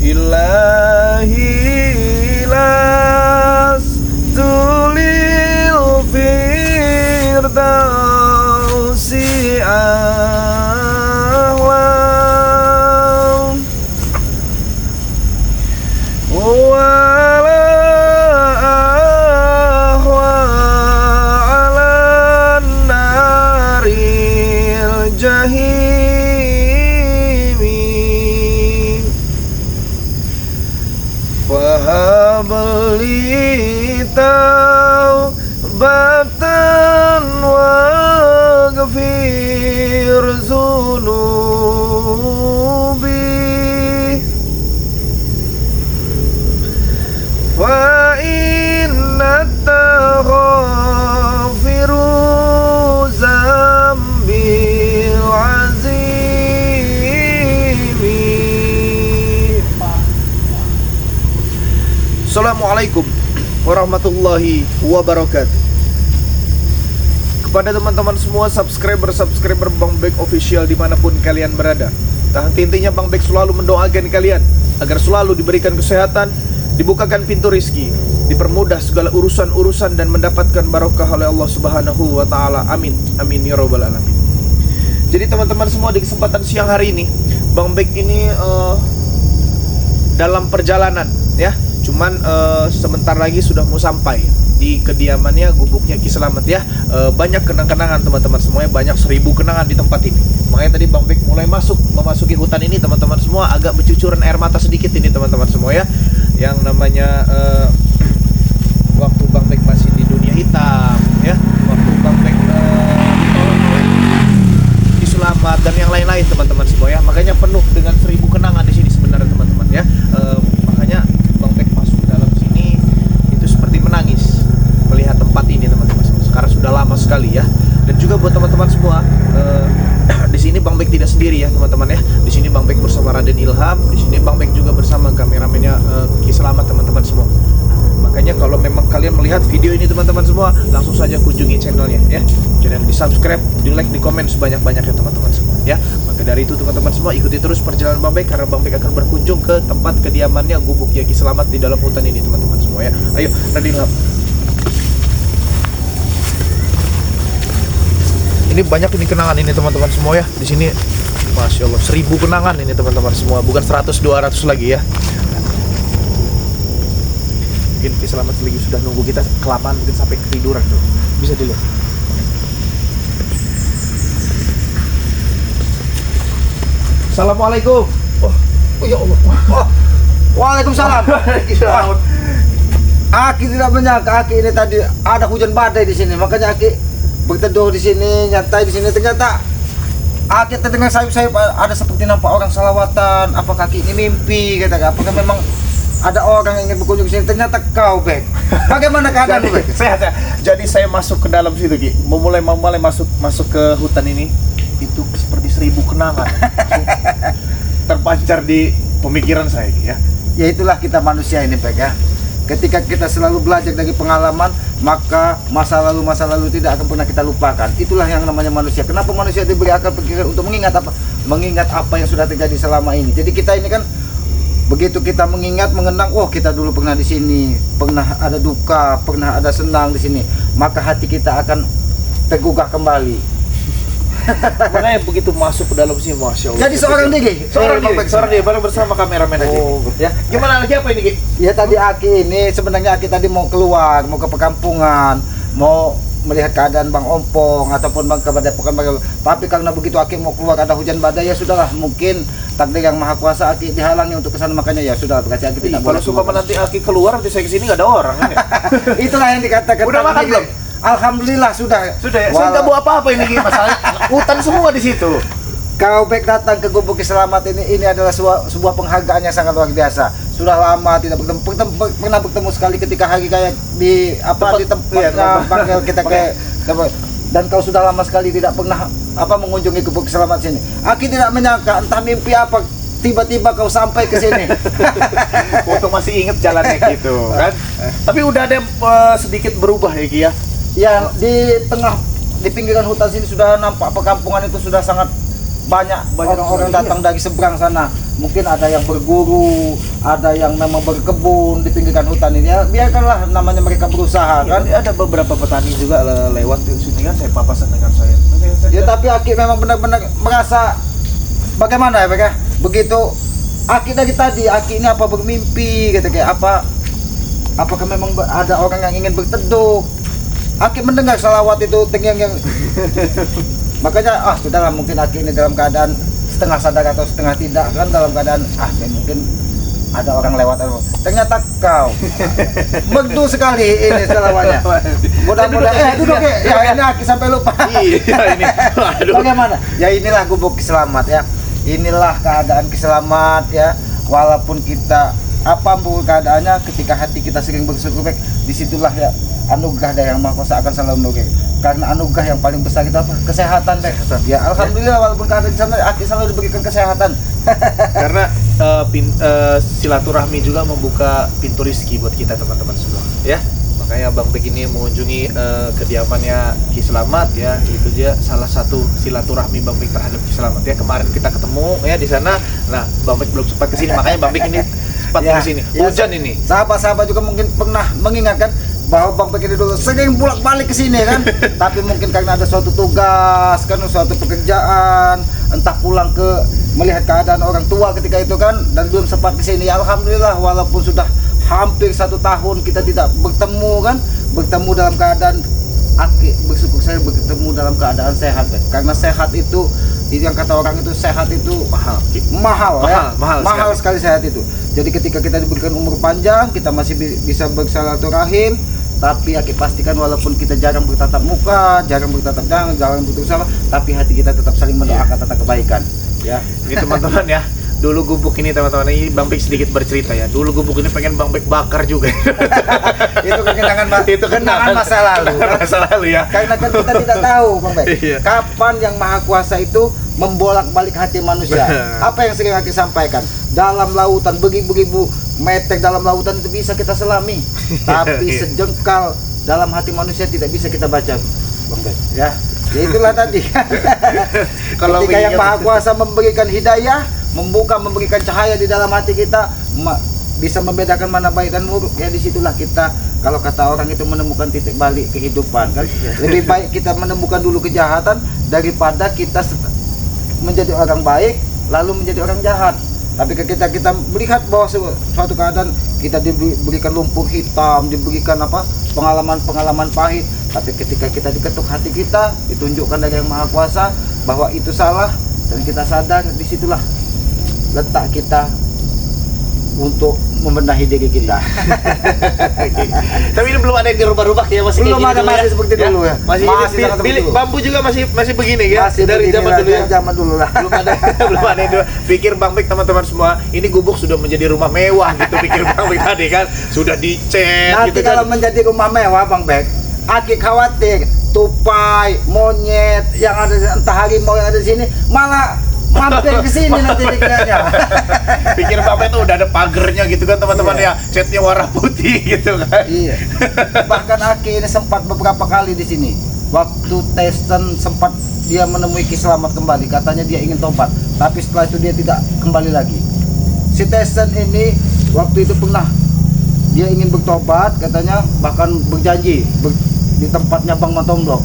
ilahi lastulil firdausi ahlam wala ahwa ala naril jahimi fahabli taubatan waghfir zunubi fa inna taghfiru zambil azimi. Assalamualaikum warahmatullahi wabarakatuh. Kepada teman-teman semua subscriber Bang Bek Official dimanapun kalian berada, tak henti-hentinya Bang Bek selalu mendoakan kalian agar selalu diberikan kesehatan, dibukakan pintu rizki, dipermudah segala urusan-urusan dan mendapatkan barokah oleh Allah Subhanahu wa taala. Amin. Amin ya rabbal alamin. Jadi teman-teman semua, di kesempatan siang hari ini Bang Bek ini dalam perjalanan ya. Cuman sebentar lagi sudah mau sampai di kediamannya, gubuknya Ki Slamet ya. Banyak kenang-kenangan teman-teman semuanya, banyak 1000 kenangan di tempat ini. Makanya tadi Bang Bek mulai memasuki hutan ini teman-teman semua, agak bercucuran air mata sedikit ini teman-teman semua ya. Yang namanya waktu Bang Bek masih di dunia hitam ya, waktu Bang Bek ditolong oleh Ki Slamet dan yang lain-lain teman-teman semua ya. Makanya penuh dengan 1000 kenangan di sini sebenarnya teman-teman ya. Makanya Bang Bek masuk ke dalam sini itu seperti menangis melihat tempat ini teman-teman semua. Sekarang sudah lama sekali ya. Dan juga buat teman-teman semua, di sini Bang Bek tidak sendiri ya teman-teman ya. Di sini Bang Bek bersama Raden Ilham, di sini Bang Bek juga bersama kameramennya Ki Slamet teman-teman semua. Makanya kalau memang kalian melihat video ini teman-teman semua, langsung saja kunjungi channelnya ya. Jangan di subscribe, di like, di komen sebanyak-banyaknya teman-teman semua ya. Maka dari itu teman-teman semua, ikuti terus perjalanan Bang Bek, karena Bang Bek akan berkunjung ke tempat kediamannya gubuk Ki Slamet di dalam hutan ini teman-teman semua ya. Ayo Raden Ilham. Ini banyak ini kenangan ini teman-teman semua ya. Di sini Masya Allah 1000 kenangan ini teman-teman semua, bukan 100-200 lagi ya. Mungkin Ki Slamet lagi sudah nunggu kita kelamaan, mungkin sampai ketiduran tuh. Bisa dilihat. Assalamualaikum. Oh ya Allah. Oh. Waalaikumsalam. Aki tidak menyangka Aki ini tadi ada hujan badai di sini, makanya Aki berteduh di sini, nyantai di sini. Ternyata Aki terdengar sayup-sayup, ada seperti nampak orang salawatan. Apakah Aki ini mimpi? Katakan, apakah memang ada orang yang ingin berkunjung ke sini? Ternyata kau, Bek. Bagaimana keadaan, Bek? Sehat. Jadi saya masuk ke dalam situ, Ki. Mulai masuk ke hutan ini, itu seperti 1000 kenangan terpancar di pemikiran saya, Ki ya. Ya itulah kita manusia ini, Bek ya. Ketika kita selalu belajar dari pengalaman, maka masa lalu tidak akan pernah kita lupakan. Itulah yang namanya manusia. Kenapa manusia diberi akal pikiran untuk mengingat apa? Mengingat apa yang sudah terjadi selama ini. Jadi kita ini kan begitu kita mengingat, mengenang, oh kita dulu pernah di sini, pernah ada duka, pernah ada senang di sini, maka hati kita akan tergugah kembali. Makanya begitu masuk ke dalam sini, Masya Allah. Jadi seorang dia bareng bersama kameramen aja. Oh, ya. Gimana lagi apa ini, Ki? Ya tadi Aki ini sebenarnya Aki tadi mau keluar, mau ke perkampungan, mau melihat keadaan Bang Ompong ataupun Bang Kebadepokan. Tapi karena begitu Aki mau keluar ada hujan badai, ya sudahlah, mungkin takdir yang maha kuasa Aki dihalangi untuk kesana, makanya ya sudah berarti Aki tidak boleh. Kalau sumpah nanti Aki keluar, nanti saya kesini nggak ada orang kan ya? Itulah yang dikatakan. Udah makan belum? Alhamdulillah sudah. Sudah ya? Saya nggak bawa apa-apa ini, masalahnya hutan semua di situ. Kau Bek datang ke Gubuk Ki Slamet ini adalah sebuah penghargaan yang sangat luar biasa. Sudah lama tidak pernah bertemu sekali ketika hari kayak di tempat panggil kita ke dan kau sudah lama sekali tidak pernah mengunjungi Gubuk Ki Slamet sini. Aki tidak menyangka, entah mimpi apa, tiba-tiba kau sampai ke sini. Untuk masih inget jalannya gitu kan. Tapi udah ada sedikit berubah ya, Ki ya. Ya, di pinggiran hutan sini sudah nampak perkampungan itu sudah sangat banyak orang-orang datang dari seberang sana. Mungkin ada yang berguru, ada yang memang berkebun di pinggiran hutan ini, ya biarkanlah namanya mereka berusaha kan. Ada beberapa petani juga lewat di sini kan, saya papasan dengan saya. Ya tapi Aki memang benar-benar merasa bagaimana ya Pak ya? Begitu Aki dari tadi, Aki ini apa bermimpi gitu, kayak apakah memang ada orang yang ingin berteduh. Aki mendengar salawat itu yang makanya sudahlah, mungkin Aki ini dalam keadaan setengah sadar atau setengah tidak kan, dalam keadaan mungkin ada orang lewat. Ternyata kau merdu sekali ini selawatnya. Mudah-mudahan duduk ya, ini Aki sampai lupa. Iya ini. Aduh. Bagaimana? Ya inilah gubuk Kiselamat ya. Inilah keadaan Kiselamat ya. Walaupun kita apapun keadaannya, ketika hati kita sering bersyukur, disitulah ya anugerah dari Yang Maha Kuasa akan selalu menurut. Karena anugerah yang paling besar itu apa? Kesehatan. Ya alhamdulillah, walaupun keadaan di sana Aki selalu diberikan kesehatan. Karena silaturahmi juga membuka pintu rizki buat kita teman-teman semua ya. Makanya Bang Bek ini mengunjungi kediamannya Ki Slamet ya. Itu dia salah satu silaturahmi Bang Bek terhadap Ki Slamet ya. Kemarin kita ketemu ya di sana. Nah, Bang Bek belum sempat kesini, makanya Bang Bek ini sempat kesini. Hujan ini. Sahabat-sahabat juga mungkin pernah mengingatkan bahwa Bang Bek ini dulu sering bolak-balik ke sini kan. Tapi mungkin karena ada suatu tugas kan, suatu pekerjaan, entah pulang ke melihat keadaan orang tua ketika itu kan, dan belum sempat ke sini. Alhamdulillah, walaupun sudah hampir 1 tahun kita tidak bertemu kan, bertemu dalam keadaan Aki bersyukur saya bertemu dalam keadaan sehat kan? Karena sehat itu yang kata orang itu, sehat itu mahal sekali sehat itu. Jadi ketika kita diberikan umur panjang, kita masih bisa bersilaturahim. Tapi Aki pastikan walaupun kita jarang bertatap muka, jarang bertatap tangan, jarang berusaha, tapi hati kita tetap saling mendoakan tentang kebaikan. Ya, ini teman-teman ya. Dulu gubuk ini teman-teman, ini Bang Bek sedikit bercerita ya. Dulu gubuk ini pengen Bang Bek bakar juga. Itu kenangan masa lalu. Masa lalu ya. Karena kan kita tidak tahu Bang Bek, Iya. kapan Yang Maha Kuasa itu membolak-balik hati manusia. Apa yang sering Aki sampaikan? Dalam lautan beribu-ribu meter dalam lautan itu bisa kita selami, tapi sejengkal dalam hati manusia tidak bisa kita baca, Bang Bek. Ya itulah tadi. Kalau ketika Yang Maha Kuasa memberikan hidayah, memberikan cahaya di dalam hati kita, bisa membedakan mana baik dan buruk, ya disitulah kita, kalau kata orang itu, menemukan titik balik kehidupan kan. Lebih baik kita menemukan dulu kejahatan daripada kita menjadi orang baik lalu menjadi orang jahat. Tapi ketika kita melihat bahwa suatu keadaan kita diberikan lumpur hitam, diberikan pengalaman pahit, tapi ketika kita diketuk hati kita, ditunjukkan dari Yang Maha Kuasa bahwa itu salah, dan kita sadar, disitulah letak kita untuk membenahi diri kita. Tapi ini belum ada yang dirubah-rubah ya, masih Belum kayak ada, masih seperti dulu ya. Masih sangat bilik dulu. bambu juga masih begini ya. Masih dari zaman dulu ya. Zaman dulu lah. Belum ada yang pikir Bang Bek, teman-teman semua. Ini gubuk sudah menjadi rumah mewah gitu, pikir Bang Bek tadi kan. Sudah dicet Nanti gitu kalau kan. menjadi rumah mewah Bang Bek, Aki khawatir tupai, monyet yang ada, entah harimau yang ada di sini malah mampir ke sini nanti dikiranya. Pikir Bang Bek tuh udah ada pagernya gitu kan teman-teman ya. Catnya warna putih gitu kan. Iya. Bahkan Aki ini sempat beberapa kali di sini. Waktu Tyson sempat dia menemui Ki Slamet kembali, katanya dia ingin tobat, tapi setelah itu dia tidak kembali lagi. Si Tyson ini waktu itu pernah dia ingin bertobat, katanya bahkan berjanji di tempatnya Bang Matomblok.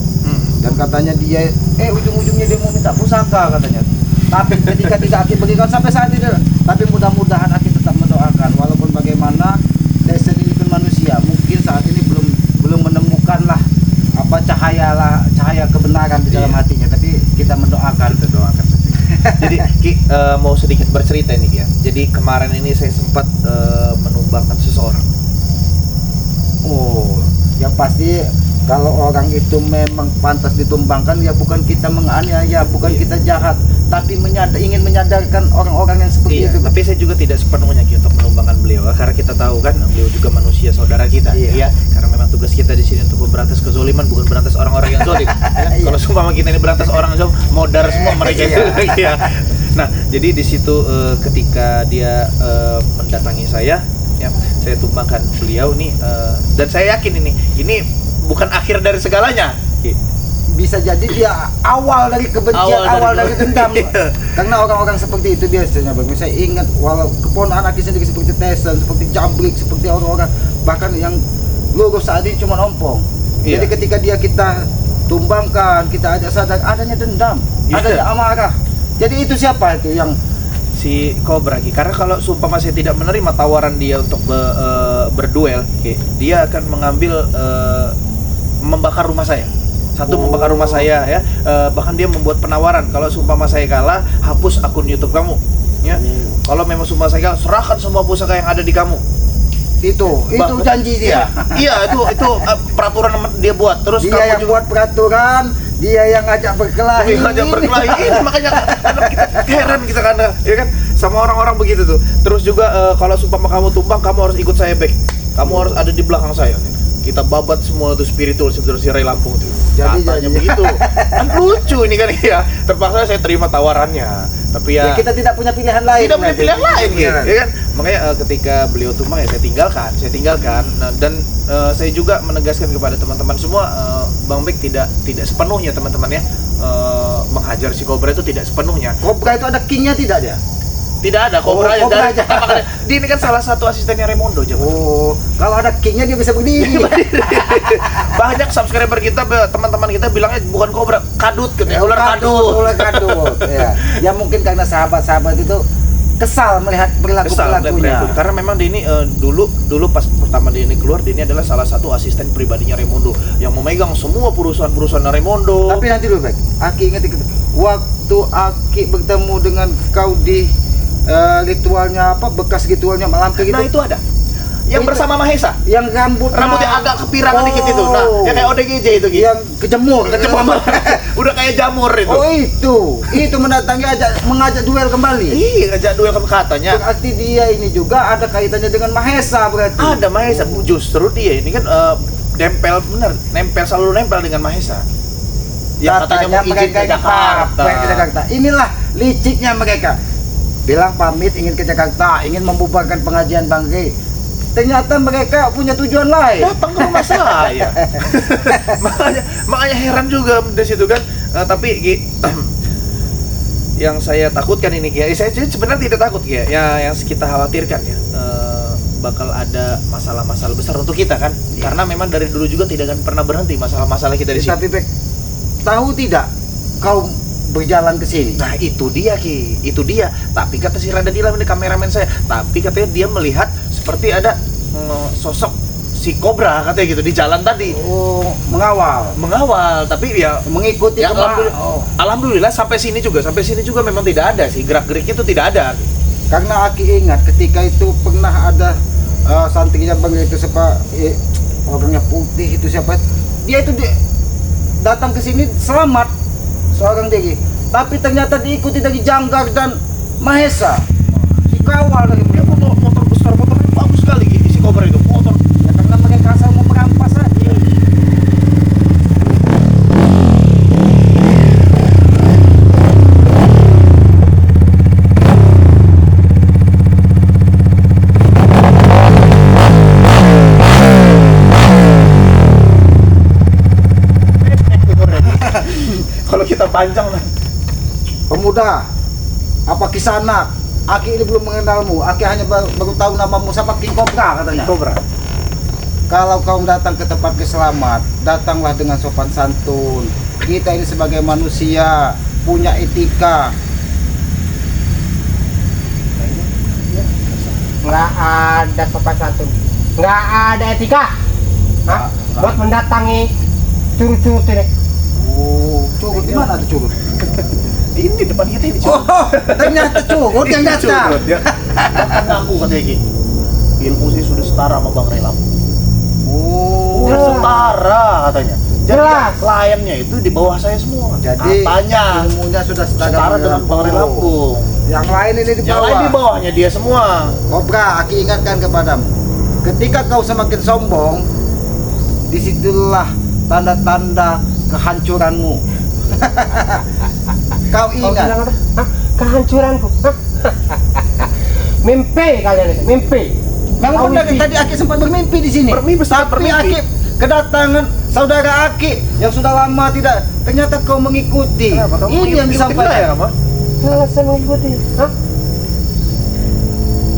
Dan katanya dia ujung-ujungnya dia mau minta pusaka katanya. Tapi ketika tidak Aki berikan sampai saat ini, tapi mudah-mudahan Aki tetap mendoakan, walaupun bagaimana Tyson ini pun manusia, mungkin saat ini belum menemukan lah cahaya kebenaran di dalam hatinya, tapi kita mendoakan. Jadi Ki mau sedikit bercerita ini ya. Jadi kemarin ini saya sempat menumbangkan seseorang. Oh, yang pasti kalau orang itu memang pantas ditumbangkan, ya bukan kita menganiaya, bukan kita jahat, tapi ingin menyadarkan orang-orang yang seperti itu. Tapi saya juga tidak sepenuhnya Ki untuk menumbangkan beliau, karena kita tahu kan beliau juga manusia saudara kita. Iya. Karena memang tugas kita di sini untuk memberantas kezoliman, bukan berantas orang-orang yang zolim. Ya? Kalau semua kita ini berantas orang zolim, modar semua mereka itu. Ya. Nah, jadi di situ ketika dia mendatangi saya, ya, saya tumbangkan beliau nih, dan saya yakin ini bukan akhir dari segalanya. bisa jadi dia awal dari kebencian, awal dari dendam. Karena orang-orang seperti itu biasanya, Bang. Saya ingat walau keponakan Aki sendiri seperti Tyson, seperti Jambrik, seperti orang-orang bahkan yang lurus saat ini cuma ompong. Iya. Jadi ketika kita tumbangkan, kita ajak sadar adanya dendam, adanya amarah. Jadi itu siapa itu yang si Cobra Ki. Karena kalau seumpama saya tidak menerima tawaran dia untuk berduel, Ki, dia akan mengambil membakar rumah saya. Membakar rumah saya ya. Bahkan dia membuat penawaran kalau seumpama saya kalah, hapus akun YouTube kamu. Ya. Kalau memang seumpama saya kalah, serahkan semua pusaka yang ada di kamu. itu janji dia. Iya, itu peraturan dia buat. Terus Dia kamu yang juga buat peraturan, dia yang ngajak berkelahi. Ini makanya kita heran kita karena ya kan sama orang-orang begitu tuh. Terus juga kalau seumpama kamu tumbang, kamu harus ikut saya back. Kamu harus ada di belakang saya. Kita babat semua tuh spiritual si Ray Lampung tuh. Katanya begitu. Kan lucu ini kan ya. Terpaksa saya terima tawarannya. Tapi ya kita tidak punya pilihan lain. Tidak punya pilihan lain gitu. Ya kan? Makanya ketika beliau tumbang ya saya tinggalkan. Nah, dan saya juga menegaskan kepada teman-teman semua, Bang Bek tidak sepenuhnya teman-teman ya menghajar si Cobra itu tidak sepenuhnya. Cobra itu ada kingnya tidak dia? Tidak ada, Cobra Cobra aja. Dia ini kan salah satu asistennya Raymondo aja. Kalau ada kingnya dia bisa berdiri. Banyak subscriber kita, teman-teman kita bilangnya bukan Cobra, kadut katanya, ular kadut. Ya mungkin karena sahabat-sahabat itu kesal melihat perilakunya. Karena memang dia ini dulu pas pertama dia ini keluar, dia ini adalah salah satu asisten pribadinya Raymondo yang memegang semua perusahaan-perusahaan Raymondo. Tapi nanti dulu, Bek. Aki ingat waktu Aki bertemu dengan kau di ritualnya bekas ritualnya malampir itu. Nah, itu ada. Yang bersama Mahesa. Yang rambutnya agak kepirangan dikit itu. Nah, yang kayak ODGJ itu gitu. Yang kejemur. Udah kayak jamur itu. Itu mengajak duel kembali. Iya, ngajak duel katanya. Berarti dia ini juga ada kaitannya dengan Mahesa berarti. Ada Mahesa. Justru dia ini kan selalu nempel dengan Mahesa. Yang katanya mau izin ke Jakarta. Inilah liciknya mereka. Bilang pamit ingin ke Jakarta, ingin membubarkan pengajian Bang Rey. Ternyata mereka punya tujuan lain. Datang ke rumah saya. makanya heran juga di situ kan. Tapi yang saya takutkan ini ya, saya sebenarnya tidak takut ya. Yang kita khawatirkan ya, bakal ada masalah-masalah besar untuk kita kan. Karena memang dari dulu juga tidak akan pernah berhenti masalah-masalah kita di sini. Tapi Bek, tahu tidak kau berjalan ke sini? Nah, itu dia Ki, itu dia. Tapi kata si Rada Dilam ini kameramen saya, tapi katanya dia melihat seperti ada sosok si Cobra katanya gitu di jalan tadi. Mengawal, tapi ya mengikuti ya, alhamdulillah sampai sini juga memang tidak ada sih, gerak-geriknya itu tidak ada. Karena Aki ingat ketika itu pernah ada santrinya Bang itu orangnya putih itu siapa? Dia itu datang ke sini selamat seorang diri, tapi ternyata diikuti dari Janggar dan Mahesa. Dikawal dari dia motor besar, motornya bagus sekali gitu si Cobra itu motor. Ya karena mereka asal mau merampas saja. Kalau kita panjang lah. Pemuda, apa kisana? Aki ini belum mengenalmu. Aki hanya baru tahu namamu siapa, King Cobra katanya. Cobra. Kalau kau datang ke tempat keselamat, datanglah dengan sopan santun. Kita ini sebagai manusia punya etika. Nggak ada sopan santun, nggak ada etika. Buat mendatangi curut-curut ini. Curut di mana tuh curut? Ini depan kita ini curut. Ternyata curut yang datang. Aku katanya gini, ilmu sih sudah setara sama Bang Rey Lampung. Sudah setara katanya. Jadi kliennya itu di bawah saya semua. Jadi katanya ilmunya sudah setara dengan Bang Rey Lampung. Yang lain ini di bawah. Yang lain di bawahnya dia semua. Cobra, Aki ingatkan kepadamu. Ketika kau semakin sombong, disitulah tanda-tanda kehancuranmu. Kau ingat? Kehancuranku? Mimpi kalian itu, mimpi. Memang dari tadi Aki sempat bermimpi di sini. Bermimpi. kedatangan saudara Aki yang sudah lama tidak, ternyata kau mengikuti. Kenapa? Kamu Ini yang ikutin disampaikan. saya, kamu? Nah, saya mengikuti. Hah?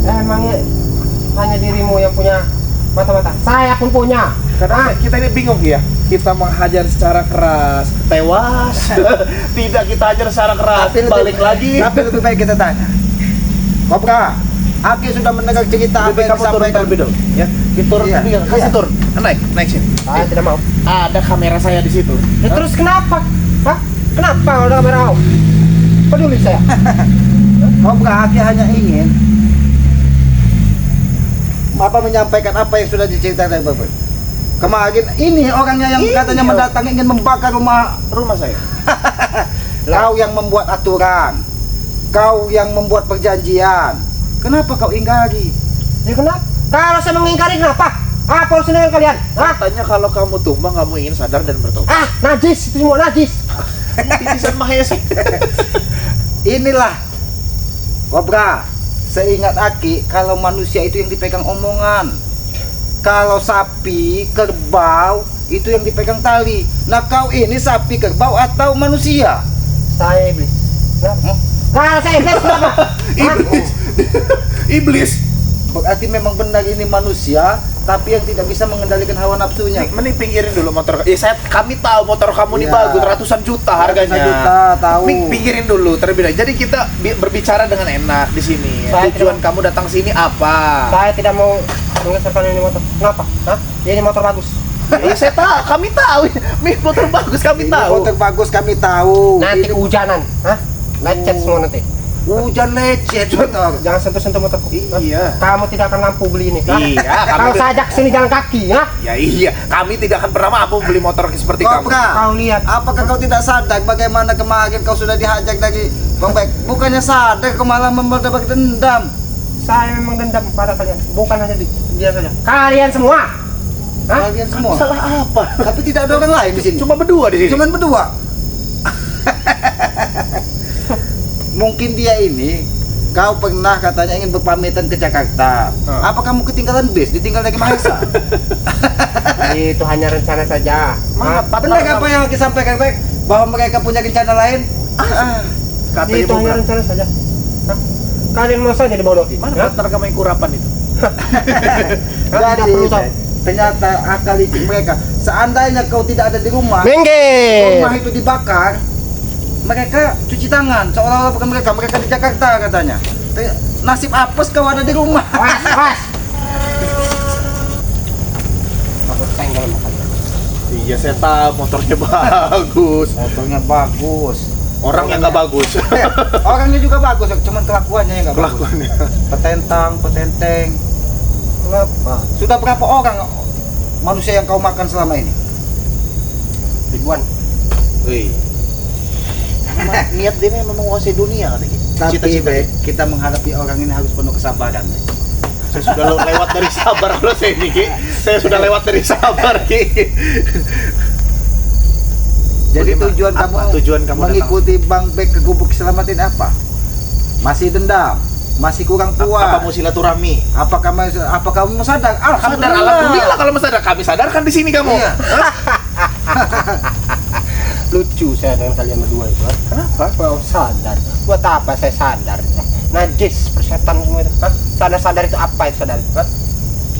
Emangnya hanya dirimu yang punya mata-mata? Saya pun punya. Karena kita ini bingung ya. Kita menghajar secara keras, tewas. Tidak kita hajar secara keras, balik lagi. Tapi lebih baik kita tanya. Kobra, Aki sudah mendengar cerita apa Lebih yang kamu turun disampaikan. terlebih dulu. Ya, kita turun Iya, terlebih dulu. Kasih iya. turun. Naik sini. Saya tidak mau. Ada kamera saya di situ. Ya, terus kenapa? Hah? Kenapa kalau ada kamera kau? Peduli saya. Kobra, Aki hanya ingin menyampaikan apa yang sudah diceritakan dari Bapak. Kemarin ini orangnya yang Iya. katanya mendatang ingin membakar rumah. Rumah saya. Kau yang membuat aturan, kau yang membuat perjanjian. Kenapa kau ingkari? Ya kenapa? Kalau saya mengingkari kenapa? Apa urusan dengan kalian? Hah? Katanya kalau kamu tumbang, kamu ingin sadar dan bertobat. Ah, najis, itu semua najis. Titisan mahesek. Inilah Kobra, seingat Aki, kalau manusia itu yang dipegang omongan. Kalau sapi, kerbau, itu yang dipegang tali. Nah kau ini sapi, kerbau atau manusia? Saya iblis. Kenapa? Kalau saya iblis kenapa? Iblis. Iblis. Berarti memang benar ini manusia, tapi yang tidak bisa mengendalikan hawa nafsunya. Mending pinggirin dulu motor. Kami tahu motor kamu nih Iya. bagus, ratusan juta harganya. Ratusan juta, tahu. Pinggirin dulu terlebih dahulu. Jadi kita berbicara dengan enak di sini. Saya Tujuan kamu datang sini apa? Saya tidak mau menggeserkan ini motor. Kenapa? Hah? Ini motor bagus. Ya, saya tahu, kami tahu. Ini motor bagus kami Ini tahu. motor bagus kami tahu. Nanti Ini kehujanan. Hah? Lecet semua nanti. hujan lecet motor. Jangan sentuh-sentuh motorku. Hah? Iya. Kamu tidak akan mampu beli ini. Hah? Iya, kami Kalau tidak- saya ajak sini jalan kaki, ya? Ya iya, kami tidak akan pernah mampu beli motor seperti kamu. Kobra, Kau lihat. apakah kau tidak sadar bagaimana kemarin kau sudah dihajak dari Bang Bek? Bukannya sadar, kau malah membawa dendam. Saya memang dendam pada kalian. Bukan hanya dia saja. Kalian semua. Hah? Kalian semua. Salah apa? Tapi tidak ada orang lain di sini. Cuma berdua di sini. Cuman berdua. Mungkin dia ini, kau pernah katanya ingin berpamitan ke Jakarta. Apa kamu ketinggalan bis, ditinggal dari Mahesa? Itu hanya rencana saja. Mana Hah? Benar apa yang Aki sampaikan, Bek? Bahwa mereka punya rencana lain? Kata Itu ibu hanya Gra. rencana saja. Hah? Kalian mau saja dibodohi. Mana Hah? partner kamu yang kurapan itu? Tidak Jadi, perlu tahu. Bek, ternyata akal licik mereka. Seandainya kau tidak ada di rumah, Minggir. rumah itu dibakar, mereka cuci tangan seolah-olah bukan mereka di Jakarta katanya. Nasib apes kau ada di rumah. Was, was. Aku senggol sama kalian. Iya saya tahu motornya bagus. Motornya bagus. Orang yang nggak bagus. Orangnya juga bagus, cuman kelakuannya yang nggak bagus. Kelakuannya. Petenteng. Kenapa? Sudah berapa orang manusia yang kau makan selama ini? Ribuan. Wih. Niat dia memang menguasai dunia katanya. Tapi Cita-cita. Bek, kita menghadapi orang ini harus penuh kesabaran. Bek. Saya sudah lewat dari sabar kalau saya ini, Ki. Saya sudah lewat dari sabar, Ki. Jadi Bagaimana? tujuan Apa kamu tujuan kamu mengikuti Bang Bek ke Gubuk Selamatin apa? Masih dendam? Masih kurang Apa puas? mau silaturahmi? Apa kamu sadar? Sadar, alhamdulillah kalau sadar. Kami sadarkan di sini kamu. Iya. Lucu saya dengan kalian berdua itu. Hah? Kenapa? Mau sadar. Buat apa saya sadar? Najis, persetan semua itu. Hah? Sadar itu apa itu sadar? Hah?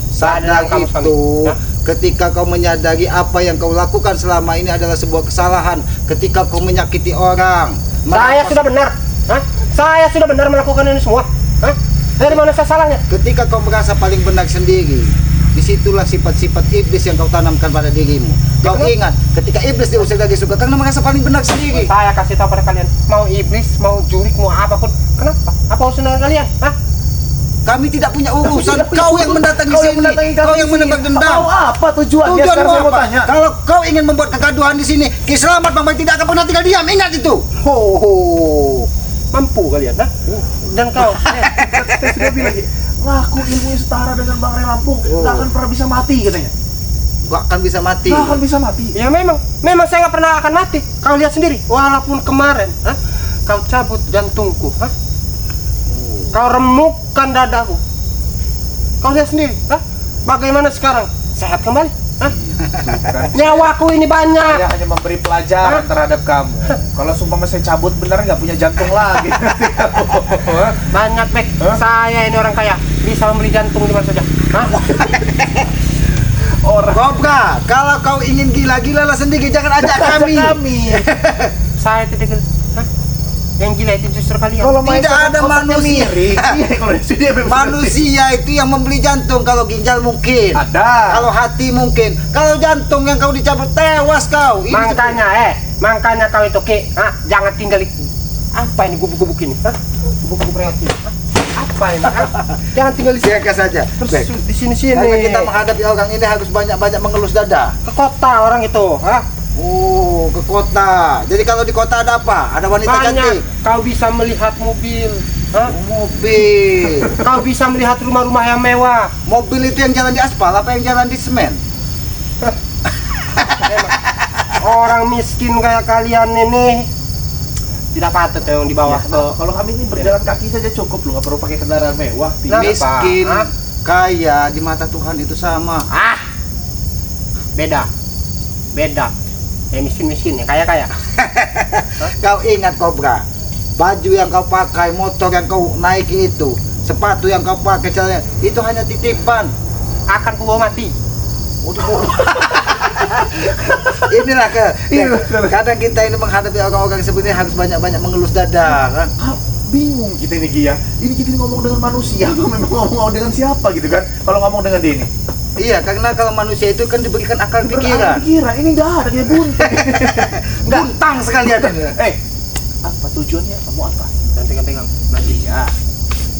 Sadar kamu suami. itu Hah? ketika kau menyadari apa yang kau lakukan selama ini adalah sebuah kesalahan. Ketika kau menyakiti orang. Saya sudah benar. Hah? Saya sudah benar melakukan ini semua. Hah? Dari mana saya salahnya? Ketika kau merasa paling benar sendiri, disitulah sifat-sifat iblis yang kau tanamkan pada dirimu. Kau Kenapa? ingat, ketika iblis diusir dari surga karena merasa paling benar sendiri. Saya kasih tahu pada kalian, mau iblis, mau jurik, mau apapun. Kenapa? Apa urusan dengan kalian? Hah? Kami tidak punya urusan. tidak punya Kau urusan. yang mendatangi Kau yang sini. mendatangi kami Kau yang di sini. menebak dendam. Tahu apa tujuannya? Tujuanmu Sekarang saya mau apa? tanya. Kalau kau ingin membuat kegaduhan di sini, Ki Selamat Bang Bek tidak akan pernah tinggal diam. Ingat itu. Mampu kalian, hah? Dan kau, Saya sudah bilang, Ki, ngaku ilmunya setara dengan Bang Ray Lampung. Nggak akan pernah bisa mati katanya. Gak akan bisa mati. Nggak akan bisa mati. ya memang saya nggak pernah akan mati. Kau lihat sendiri, walaupun kemarin, hah? Kau cabut jantungku, hah? Kau remukkan dadaku. Kau lihat sendiri, hah? Bagaimana sekarang? Sehat kembali, hah? Nyawaku ini banyak. Saya hanya memberi pelajaran terhadap kamu. Kalau sumpah saya cabut benar nggak punya jantung lagi. Banyak, Bek. Saya ini orang kaya, bisa membeli jantung di mana saja. Hah? Orang Kobra, kalau kau ingin gila-gila lah sendiri, jangan ajak kami. Saya tidak. Hah? Yang gila itu justru kalian. Kalau Tidak ada manusia. Manusia itu yang membeli jantung. Kalau ginjal mungkin, Ada. kalau hati mungkin, kalau jantung yang kau dicabut tewas kau. Ini Makanya kau itu jangan tinggal di apa ini gubuk-gubuk ini? Hah? Gubuk-gubuk reaktif. Hah? Apa ini? Hah? Jangan tinggal di siaga saja. Baik. di sini-sini. Karena kita menghadapi orang ini harus banyak-banyak mengelus dada. Ke kota orang itu, hah? Oh, ke kota. Jadi kalau di kota ada apa? Ada wanita Banyak. cantik. Kau bisa melihat mobil, hah? Mobil. Kau bisa melihat rumah-rumah yang mewah. Mobil itu yang jalan di aspal apa yang jalan di semen? Orang miskin kayak kalian ini tidak patut yang di bawah Ya, tuh. kalau kami ini berjalan kaki saja cukup loh, nggak perlu pakai kendaraan mewah. Nah, Miskin, Hah? kaya di mata Tuhan itu sama. Beda. Miskin ya kaya. Kau ingat Kobra, baju yang kau pakai, motor yang kau naiki itu, sepatu yang kau pakai, celana itu hanya titipan. Akan kubawa mati. Inilah kadang kita ini menghadapi orang-orang sebenarnya harus banyak-banyak mengelus dada kan. Bingung kita ini Gia. Ini kita ngomong dengan manusia, apa memang ngomong dengan siapa gitu kan? Kalau ngomong dengan dia ini. Iya, karena kalau manusia itu kan diberikan akal pikiran. Pikiran ini nggak ada, dia buntu. Buntang sekalian. Apa tujuannya? Kamu apa? Pegang. Nanti Iya.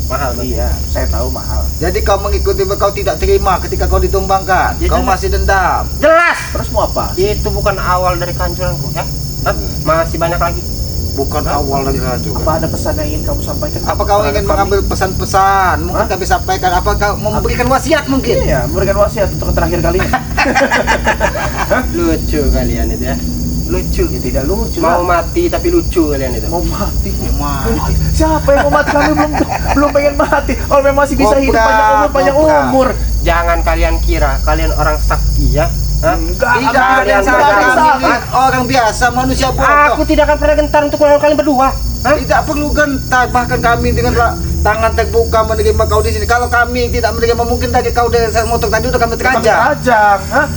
mahal bagi. Iya, saya tahu mahal. Jadi kau mengikuti, kau tidak terima ketika kau ditumbangkan. Ya, Kau jelas. masih dendam. Jelas. Terus mau apa? Itu bukan awal dari kehancuranku, ya. Hah? Masih banyak lagi. Bukan awal dari hancur. Apa ada pesan yang ingin kamu sampaikan? Apa kau ingin mengambil pesan-pesan? Mungkin kami sampaikan. Apa kau mau memberikan wasiat mungkin? Iya, memberikan wasiat untuk terakhir kali ini. Lucu kalian itu ya. Lucu. Ya, tidak lucu. Mau lah. mati tapi lucu kalian itu. Mau mati. Mati. Siapa yang mau mati? Kami belum pengen mati. Kalau memang masih bisa hidup panjang umur. Jangan kalian kira kalian orang sakti ya. Hah? Enggak, Tidak ada yang salah. Orang biasa, manusia Aku bodoh. tidak akan pernah gentar untuk melawan kalian berdua. Hah? Tidak perlu gentar. Bahkan kami dengan tangan terbuka menerima kau di sini. Kalau kami tidak menerima, mungkin tadi kau dengan motor tadi udah kami terajang. Hah?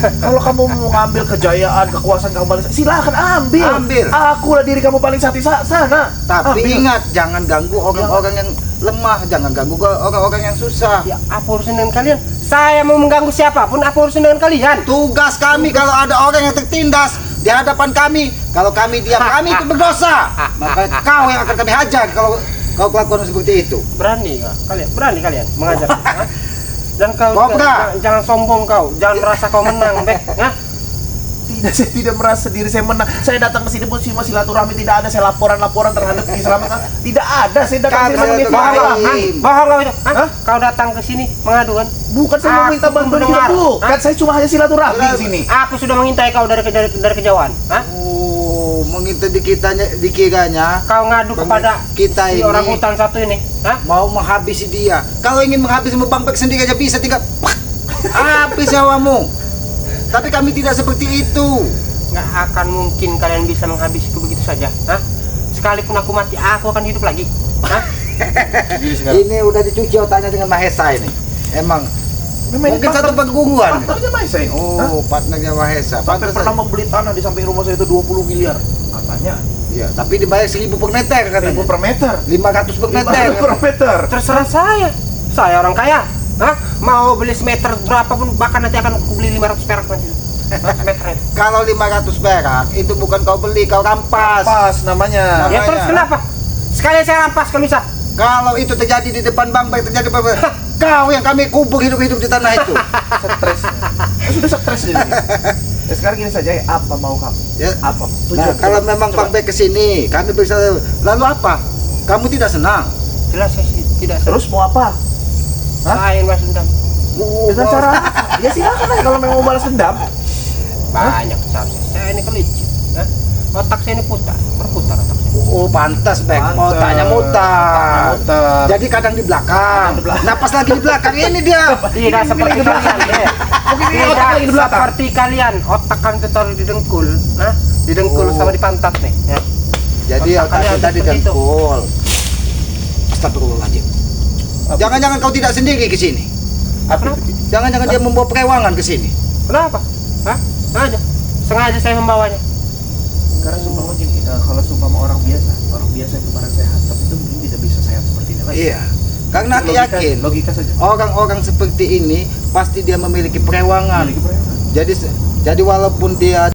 Kalau kamu mau ngambil kejayaan, kekuasaan kamu paling silakan ambil. Akulah diri kamu paling sakti sana. Tapi Ambil. ingat, jangan ganggu orang-orang yang lemah, jangan ganggu orang-orang yang susah. Ya apa urusan dengan kalian? Saya mau mengganggu siapapun, apa urusan dengan kalian? Tugas kami kalau ada orang yang tertindas di hadapan kami, kalau kami diam, kami itu berdosa. Maka kau yang akan kami hajar kalau kau kelakuan seperti itu. Berani kalian mengajar. Hah? Dan kau Kobra. jangan sombong kau, jangan merasa kau menang, Bek. Hah? Tidak, saya tidak merasa diri saya menang. Saya datang ke sini pun cuma silaturahmi, tidak ada saya laporan terhadap keselamatan. Tidak ada, saya datang ke sini Kami meminta bohong. maaf. Bohong kau itu. Hah? Hah? Kau datang ke sini mengadu kan? Bukan saya Aku meminta bantuan mendengar. kita, bukan. Saya cuma hanya silaturahmi di sini. Aku sudah mengintai kau dari kejauhan. Hah? Oh, mengintai dikiranya Kau ngadu kepada kita si ini orang hutan satu ini. Hah? mau menghabisi dia. Kalau ingin menghabisi Bang Bek sendiri aja bisa, tinggal habis nyawamu. Tapi kami tidak seperti itu. Nggak akan mungkin kalian bisa menghabisiku begitu saja. Hah? Sekalipun aku mati, aku akan hidup lagi. Hah? Ini udah dicuci otaknya dengan Mahesa ini. Emang mungkin satu perguruan. Partnernya Maisa ini. Hah? Oh, partnernya Mahesa. Sampai Pantas pernah membeli tanah di samping rumah saya itu 20 miliar. Katanya. Iya, tapi dibayar 1.000 per meter katanya. 1.000 per meter. 500 per meter. 500 per meter. Terserah saya. Saya orang kaya. Hah? Mau beli semeter berapapun, bahkan nanti akan aku beli 500 perak nanti. Hah? Semeternya. Kalau 500 perak itu bukan kau beli, kau rampas. Pas namanya. Ya terus kenapa? Sekalian saya rampas kalau bisa. Kalau itu terjadi di depan Bang Bek, terjadi kau yang kami kubur hidup-hidup di tanah itu. Stres. Sudah stres ini. Ya, sekarang gini saja, apa mau kamu? Ya. Apa? Nah, kalau memang Bang Bek kesini, kami bisa. Lalu apa? Kamu tidak senang? Jelas saya tidak Terus mau apa? Hah? Saya yang balas dendam. Dengan cara apa? Ya silakan aja kalau memang mau balas dendam. Banyak seharusnya. Saya ini kelicit. Hah? Otak saya ini berputar otak saya. Oh pantas Bek, Pantas. otaknya mutar. Mutar. Jadi kadang di belakang. Nah pas lagi di belakang ini dia. Tidak seperti kalian. Tidak seperti kalian. Otak kan itu taruh di dengkul, nah, di dengkul Oh. sama di pantat nih. Ya. Jadi Otak kalian otaknya tadi seperti itu. dengkul. Astagfirullahaladzim. Jangan-jangan kau tidak sendiri ke sini. Kenapa? Jangan-jangan dia membawa perewangan ke sini. Kenapa? Hah? Sengaja saya membawanya. Karena sumpah gini, kalau sumpah orang biasa yang kemarin sehat, tapi itu mungkin tidak bisa sehat seperti ini lagi. Iya. Karena aku yakin Logika saja. orang-orang seperti ini pasti dia memiliki perewangan. Memiliki perewangan. Jadi walaupun dia